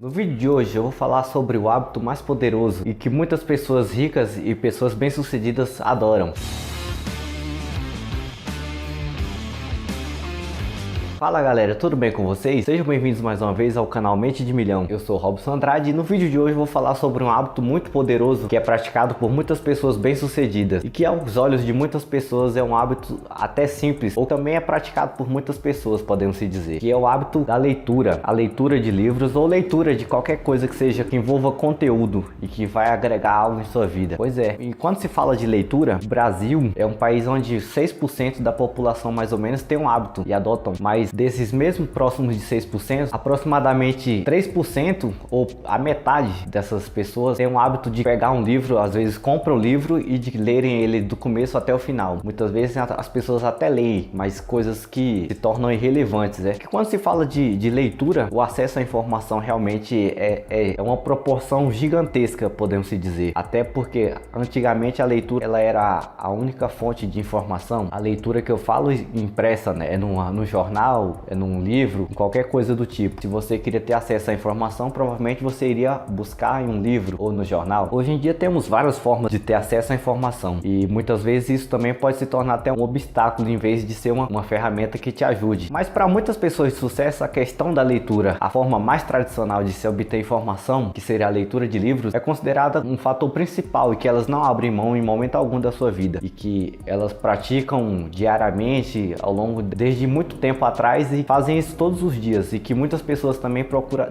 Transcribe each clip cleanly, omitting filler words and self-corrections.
No vídeo de hoje eu vou falar sobre o hábito mais poderoso e que muitas pessoas ricas e pessoas bem-sucedidas adoram. Fala galera, tudo bem com vocês? Sejam bem-vindos mais uma vez ao canal Mente de Milhão. Eu sou Robson Andrade e no vídeo de hoje eu vou falar sobre um hábito muito poderoso que é praticado por muitas pessoas bem-sucedidas e que aos olhos de muitas pessoas é um hábito até simples ou também é praticado por muitas pessoas, podemos se dizer, que é o hábito da leitura. A leitura de livros ou leitura de qualquer coisa que seja que envolva conteúdo e que vai agregar algo em sua vida. Pois é, e quando se fala de leitura, o Brasil é um país onde 6% da população mais ou menos tem um hábito e adotam, mas desses mesmos próximos de 6%, aproximadamente 3% ou a metade dessas pessoas tem um hábito de pegar um livro, às vezes compram o livro e de lerem ele do começo até o final. Muitas vezes as pessoas até leem, mas coisas que se tornam irrelevantes. Que quando se fala de leitura, o acesso à informação realmente é uma proporção gigantesca, podemos se dizer. Até porque antigamente a leitura ela era a única fonte de informação. A leitura que eu falo impressa, né? É no jornal, é num livro, qualquer coisa do tipo. Se você queria ter acesso à informação, provavelmente você iria buscar em um livro ou no jornal. Hoje em dia temos várias formas de ter acesso à informação e muitas vezes isso também pode se tornar até um obstáculo em vez de ser uma ferramenta que te ajude. Mas para muitas pessoas de sucesso, a questão da leitura, a forma mais tradicional de se obter informação, que seria a leitura de livros, é considerada um fator principal e que elas não abrem mão em momento algum da sua vida e que elas praticam diariamente ao longo desde muito tempo atrás e fazem isso todos os dias, e que muitas pessoas também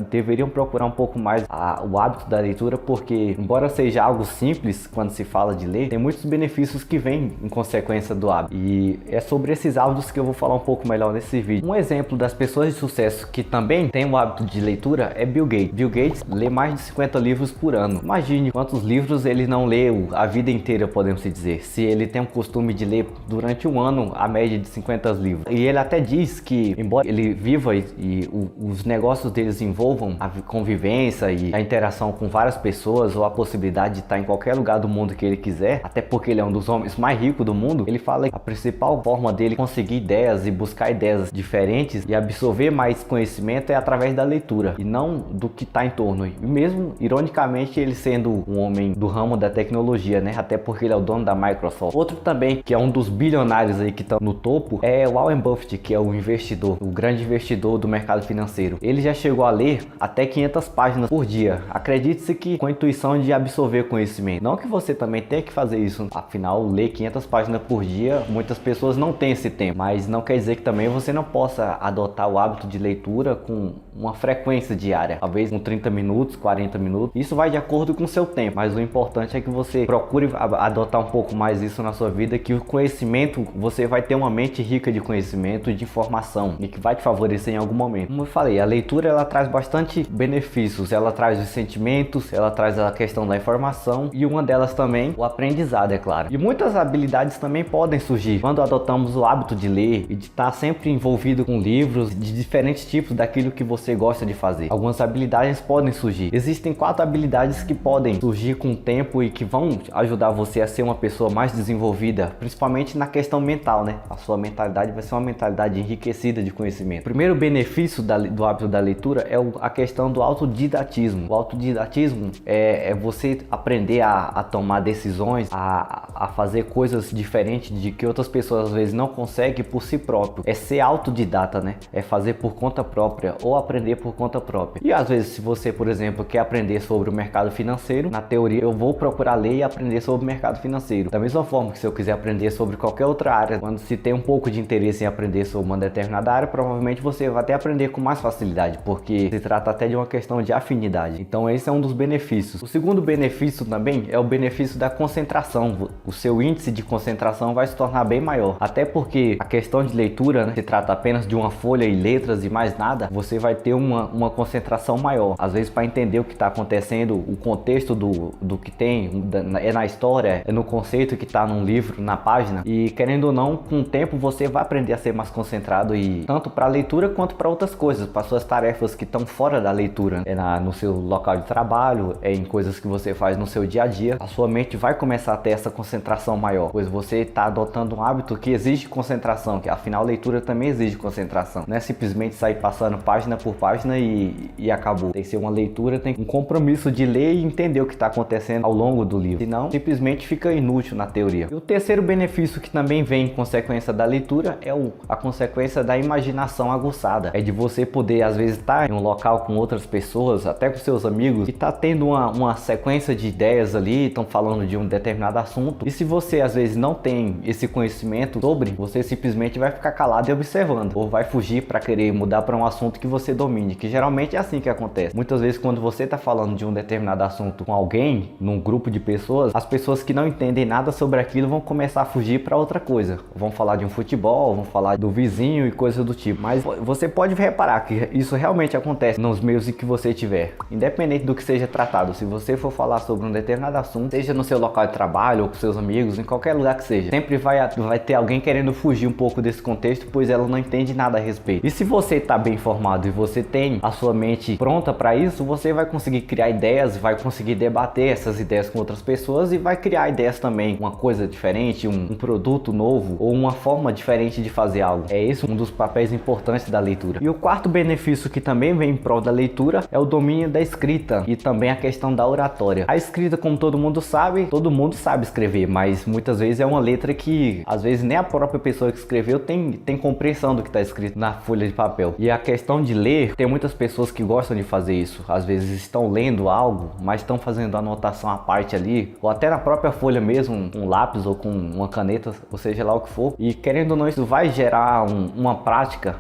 deveriam procurar um pouco mais o hábito da leitura, porque embora seja algo simples quando se fala de ler, tem muitos benefícios que vêm em consequência do hábito, e é sobre esses hábitos que eu vou falar um pouco melhor nesse vídeo. Um exemplo das pessoas de sucesso que também tem o hábito de leitura é Bill Gates. Bill Gates lê mais de 50 livros por ano. Imagine quantos livros ele não leu a vida inteira, podemos dizer, se ele tem o costume de ler durante um ano a média de 50 livros. E ele até diz que embora ele viva e os negócios deles envolvam a convivência e a interação com várias pessoas ou a possibilidade de estar em qualquer lugar do mundo que ele quiser, até porque ele é um dos homens mais ricos do mundo, ele fala que a principal forma dele conseguir ideias e buscar ideias diferentes e absorver mais conhecimento é através da leitura e não do que está em torno. E mesmo, ironicamente, ele sendo um homem do ramo da tecnologia, né? Até porque ele é o dono da Microsoft. Outro também, que é um dos bilionários aí que estão no topo, é o Warren Buffett, que é o investidor, o grande investidor do mercado financeiro. Ele já chegou a ler até 500 páginas por dia. Acredite-se que com a intuição de absorver conhecimento. Não que você também tenha que fazer isso, afinal, ler 500 páginas por dia, muitas pessoas não têm esse tempo, mas não quer dizer que também você não possa adotar o hábito de leitura com uma frequência diária, talvez com 30 minutos, 40 minutos. Isso vai de acordo com o seu tempo, mas o importante é que você procure adotar um pouco mais isso na sua vida, que o conhecimento, você vai ter uma mente rica de conhecimento e de informação e que vai te favorecer em algum momento. Como eu falei, a leitura ela traz bastante benefícios, ela traz os sentimentos, ela traz a questão da informação e uma delas também o aprendizado, é claro. E muitas habilidades também podem surgir quando adotamos o hábito de ler e de estar sempre envolvido com livros de diferentes tipos daquilo que você gosta de fazer. Algumas habilidades podem surgir. Existem 4 habilidades que podem surgir com o tempo e que vão ajudar você a ser uma pessoa mais desenvolvida, principalmente na questão mental, né? A sua mentalidade vai ser uma mentalidade enriquecida de conhecimento. O primeiro benefício do hábito da leitura é a questão do autodidatismo. O autodidatismo é você aprender a tomar decisões, a fazer coisas diferentes de que outras pessoas às vezes não conseguem por si próprio. É ser autodidata, né? É fazer por conta própria ou aprender por conta própria. E às vezes, se você, por exemplo, quer aprender sobre o mercado financeiro, na teoria eu vou procurar ler e aprender sobre o mercado financeiro. Da mesma forma que se eu quiser aprender sobre qualquer outra área, quando se tem um pouco de interesse em aprender sobre uma determinada área, provavelmente você vai até aprender com mais facilidade, porque se trata até de uma questão de afinidade. Então esse é um dos benefícios. O segundo benefício também é o benefício da concentração. O seu índice de concentração vai se tornar bem maior, até porque a questão de leitura, né, se trata apenas de uma folha e letras e mais nada. Você vai ter uma concentração maior, às vezes para entender o que está acontecendo, o contexto do que tem, é na história, é no conceito que está num livro, na página, e querendo ou não, com o tempo você vai aprender a ser mais concentrado e de tanto para leitura quanto para outras coisas, para suas tarefas que estão fora da leitura, no seu local de trabalho, em coisas que você faz no seu dia a dia. A sua mente vai começar a ter essa concentração maior, pois você está adotando um hábito que exige concentração, que afinal a leitura também exige concentração. Não é simplesmente sair passando página por página e acabou. Tem que ser uma leitura, tem um compromisso de ler e entender o que está acontecendo ao longo do livro, senão simplesmente fica inútil na teoria. E o terceiro benefício que também vem em consequência da leitura é a consequência da imaginação aguçada. É de você poder às vezes estar em um local com outras pessoas, até com seus amigos, e tá tendo uma sequência de ideias ali, estão falando de um determinado assunto, e se você às vezes não tem esse conhecimento sobre, você simplesmente vai ficar calado e observando, ou vai fugir para querer mudar para um assunto que você domine, que geralmente é assim que acontece. Muitas vezes quando você está falando de um determinado assunto com alguém, num grupo de pessoas, as pessoas que não entendem nada sobre aquilo vão começar a fugir para outra coisa, vão falar de um futebol, vão falar do vizinho e coisas do tipo. Mas você pode reparar que isso realmente acontece nos meios em que você estiver, independente do que seja tratado. Se você for falar sobre um determinado assunto, seja no seu local de trabalho ou com seus amigos, em qualquer lugar que seja, sempre vai ter alguém querendo fugir um pouco desse contexto, pois ela não entende nada a respeito. E se você está bem informado e você tem a sua mente pronta para isso, você vai conseguir criar ideias, vai conseguir debater essas ideias com outras pessoas e vai criar ideias também, uma coisa diferente, um produto novo ou uma forma diferente de fazer algo. É esse um dos papéis importantes da leitura. E o quarto benefício que também vem em prol da leitura é o domínio da escrita e também a questão da oratória. A escrita, como todo mundo sabe escrever, mas muitas vezes é uma letra que às vezes nem a própria pessoa que escreveu tem compreensão do que está escrito na folha de papel. E a questão de ler, tem muitas pessoas que gostam de fazer isso. Às vezes estão lendo algo, mas estão fazendo anotação à parte ali, ou até na própria folha mesmo, um lápis ou com uma caneta, ou seja lá o que for. E querendo ou não, isso vai gerar uma prática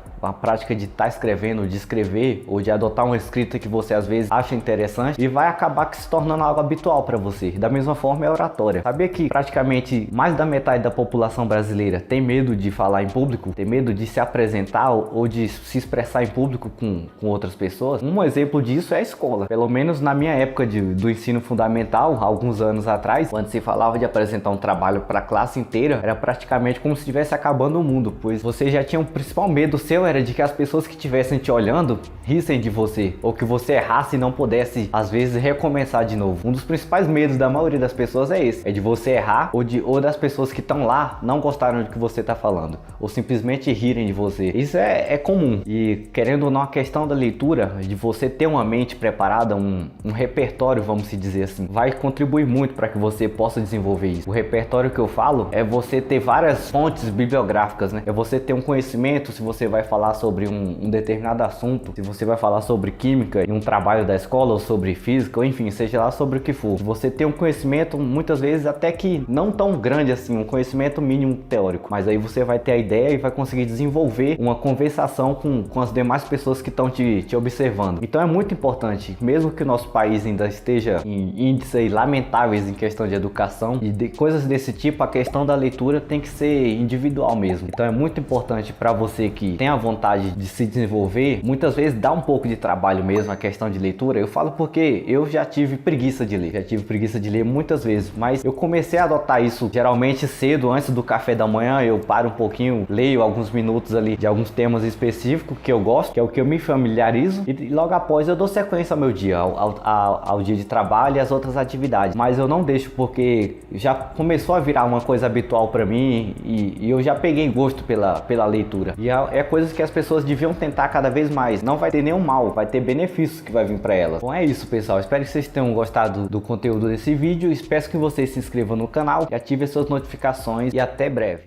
de estar escrevendo, de escrever ou de adotar uma escrita que você às vezes acha interessante, e vai acabar se tornando algo habitual para você. Da mesma forma é a oratória. Sabia que praticamente mais da metade da população brasileira tem medo de falar em público, tem medo de se apresentar ou de se expressar em público com outras pessoas? Um exemplo disso é a escola. Pelo menos na minha época do ensino fundamental, alguns anos atrás, quando se falava de apresentar um trabalho para a classe inteira, era praticamente como se estivesse acabando o mundo, pois você já tinha um principal medo seu, era de que as pessoas que estivessem te olhando rissem de você, ou que você errasse e não pudesse às vezes recomeçar de novo. Um dos principais medos da maioria das pessoas é esse, é de você errar ou das pessoas que estão lá não gostaram do que você está falando, ou simplesmente rirem de você. Isso é comum, e querendo ou não, a questão da leitura, de você ter uma mente preparada, um repertório, vamos se dizer assim, vai contribuir muito para que você possa desenvolver isso. O repertório que eu falo é você ter várias fontes bibliográficas, né? É você ter um conhecimento, se você vai falar sobre um determinado assunto, se você vai falar sobre química em um trabalho da escola, ou sobre física, ou enfim, seja lá sobre o que for. Você tem um conhecimento, muitas vezes até que não tão grande assim, um conhecimento mínimo teórico, mas aí você vai ter a ideia e vai conseguir desenvolver uma conversação com as demais pessoas que estão te observando. Então é muito importante, mesmo que o nosso país ainda esteja em índices lamentáveis em questão de educação e de coisas desse tipo, a questão da leitura tem que ser individual mesmo. Então é muito importante para você que tem a vontade de se desenvolver, muitas vezes dá um pouco de trabalho mesmo a questão de leitura. Eu falo porque eu já tive preguiça de ler, muitas vezes, mas eu comecei a adotar isso geralmente cedo, antes do café da manhã. Eu paro um pouquinho, leio alguns minutos ali de alguns temas específicos que eu gosto, que é o que eu me familiarizo, e logo após eu dou sequência ao meu dia, ao dia de trabalho e às outras atividades. Mas eu não deixo, porque já começou a virar uma coisa habitual para mim, e eu já peguei gosto pela leitura, e é coisas que as pessoas deviam tentar cada vez mais. Não vai ter nenhum mal, vai ter benefícios que vai vir para elas. Bom, é isso, pessoal, espero que vocês tenham gostado do conteúdo desse vídeo, espero que vocês se inscrevam no canal e ativem suas notificações, e até breve.